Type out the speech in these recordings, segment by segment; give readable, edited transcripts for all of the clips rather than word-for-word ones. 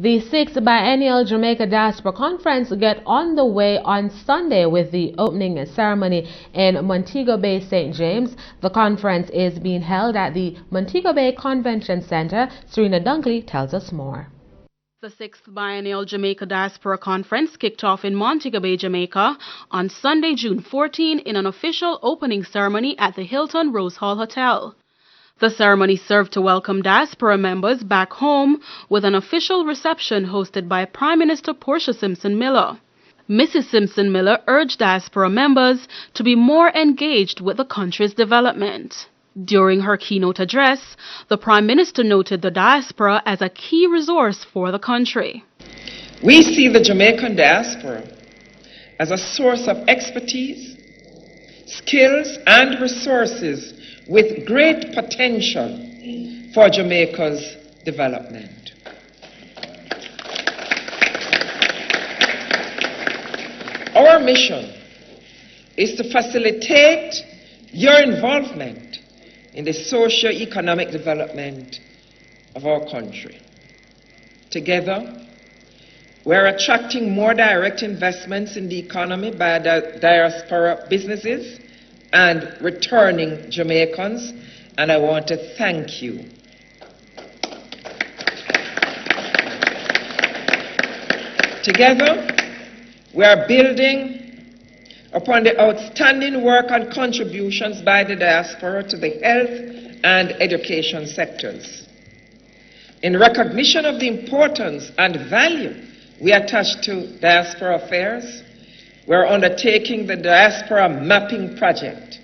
The 6th Biennial Jamaica Diaspora Conference get underway on Sunday with the opening ceremony in Montego Bay, St. James. The conference is being held at the Montego Bay Convention Center. Serena Dunkley tells us more. The 6th Biennial Jamaica Diaspora Conference kicked off in Montego Bay, Jamaica on Sunday, June 14 in an official opening ceremony at the Hilton Rose Hall Hotel. The ceremony served to welcome diaspora members back home with an official reception hosted by Prime Minister Portia Simpson Miller. Mrs. Simpson Miller urged diaspora members to be more engaged with the country's development. During her keynote address, the Prime Minister noted the diaspora as a key resource for the country. We see the Jamaican diaspora as a source of expertise, skills, and resources with great potential for Jamaica's development. Our mission is to facilitate your involvement in the socio-economic development of our country. Together, we're attracting more direct investments in the economy by diaspora businesses and returning Jamaicans, and I want to thank you. Together, we are building upon the outstanding work and contributions by the diaspora to the health and education sectors. In recognition of the importance and value we attach to diaspora affairs, we're undertaking the Diaspora Mapping Project.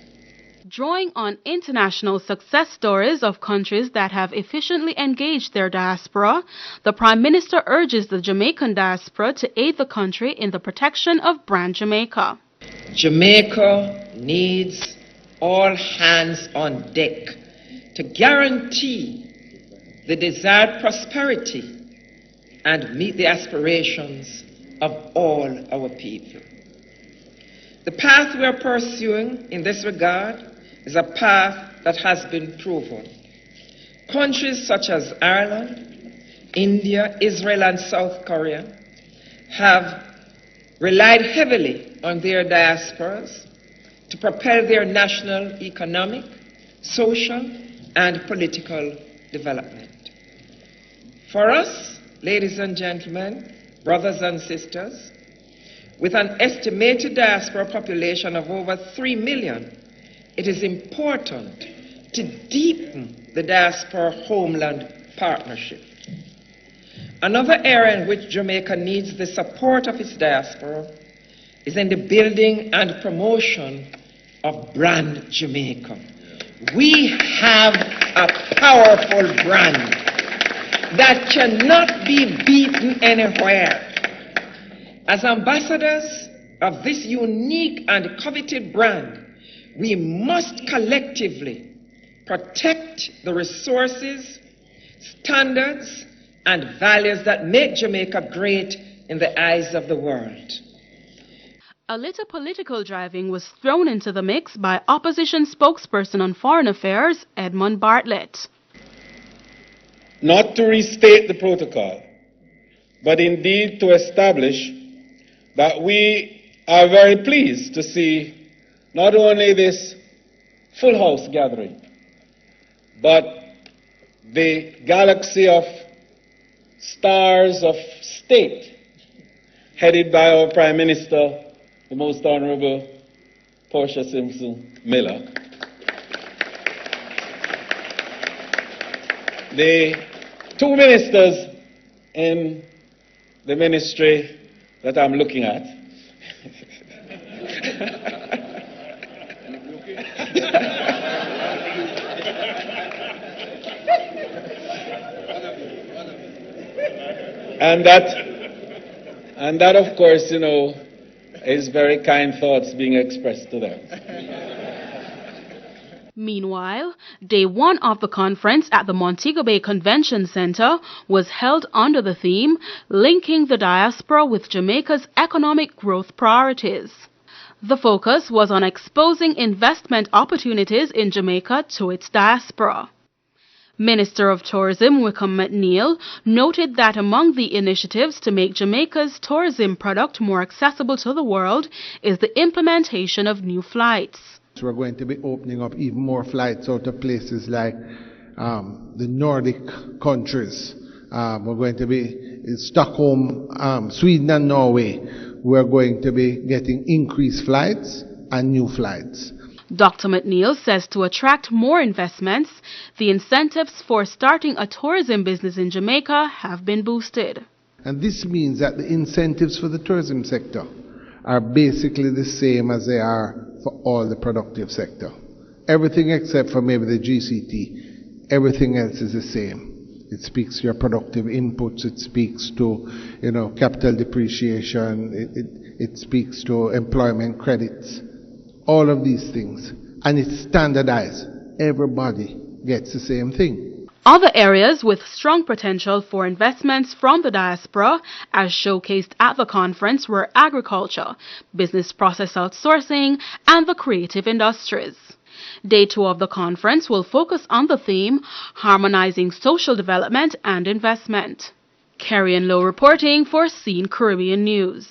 Drawing on international success stories of countries that have efficiently engaged their diaspora, the Prime Minister urges the Jamaican diaspora to aid the country in the protection of brand Jamaica. Jamaica needs all hands on deck to guarantee the desired prosperity and meet the aspirations of all our people. The path we are pursuing in this regard is a path that has been proven. Countries such as Ireland, India, Israel, and South Korea have relied heavily on their diasporas to propel their national economic, social, and political development. For us, ladies and gentlemen, brothers and sisters, with an estimated diaspora population of over 3 million, it is important to deepen the diaspora homeland partnership. Another area in which Jamaica needs the support of its diaspora is in the building and promotion of brand Jamaica. We have a powerful brand that cannot be beaten anywhere. As ambassadors of this unique and coveted brand, we must collectively protect the resources, standards, and values that make Jamaica great in the eyes of the world. A little political driving was thrown into the mix by opposition spokesperson on foreign affairs, Edmund Bartlett. Not to restate the protocol, but indeed to establish that we are very pleased to see not only this full house gathering, but the galaxy of stars of state headed by our Prime Minister, the Most Honorable Portia Simpson Miller. The two ministers in the ministry that I'm looking at and that of course, you know, is very kind thoughts being expressed to them. Meanwhile, day one of the conference at the Montego Bay Convention Center was held under the theme, Linking the Diaspora with Jamaica's Economic Growth Priorities. The focus was on exposing investment opportunities in Jamaica to its diaspora. Minister of Tourism Wickham McNeil noted that among the initiatives to make Jamaica's tourism product more accessible to the world is the implementation of new flights. So we're going to be opening up even more flights out of places like the Nordic countries. We're going to be in Stockholm, Sweden and Norway. We're going to be getting increased flights and new flights. Dr. McNeil says to attract more investments, the incentives for starting a tourism business in Jamaica have been boosted. And this means that the incentives for the tourism sector are basically the same as they are for all the productive sector. Everything except for maybe the GCT, everything else is the same. It speaks to your productive inputs, it speaks to, capital depreciation, it speaks to employment credits. All of these things, and it's standardized. Everybody gets the same thing. Other areas with strong potential for investments from the diaspora, as showcased at the conference, were agriculture, business process outsourcing, and the creative industries. Day 2 of the conference will focus on the theme, harmonizing social development and investment. Carrie and Lowe reporting for CEEN Caribbean News.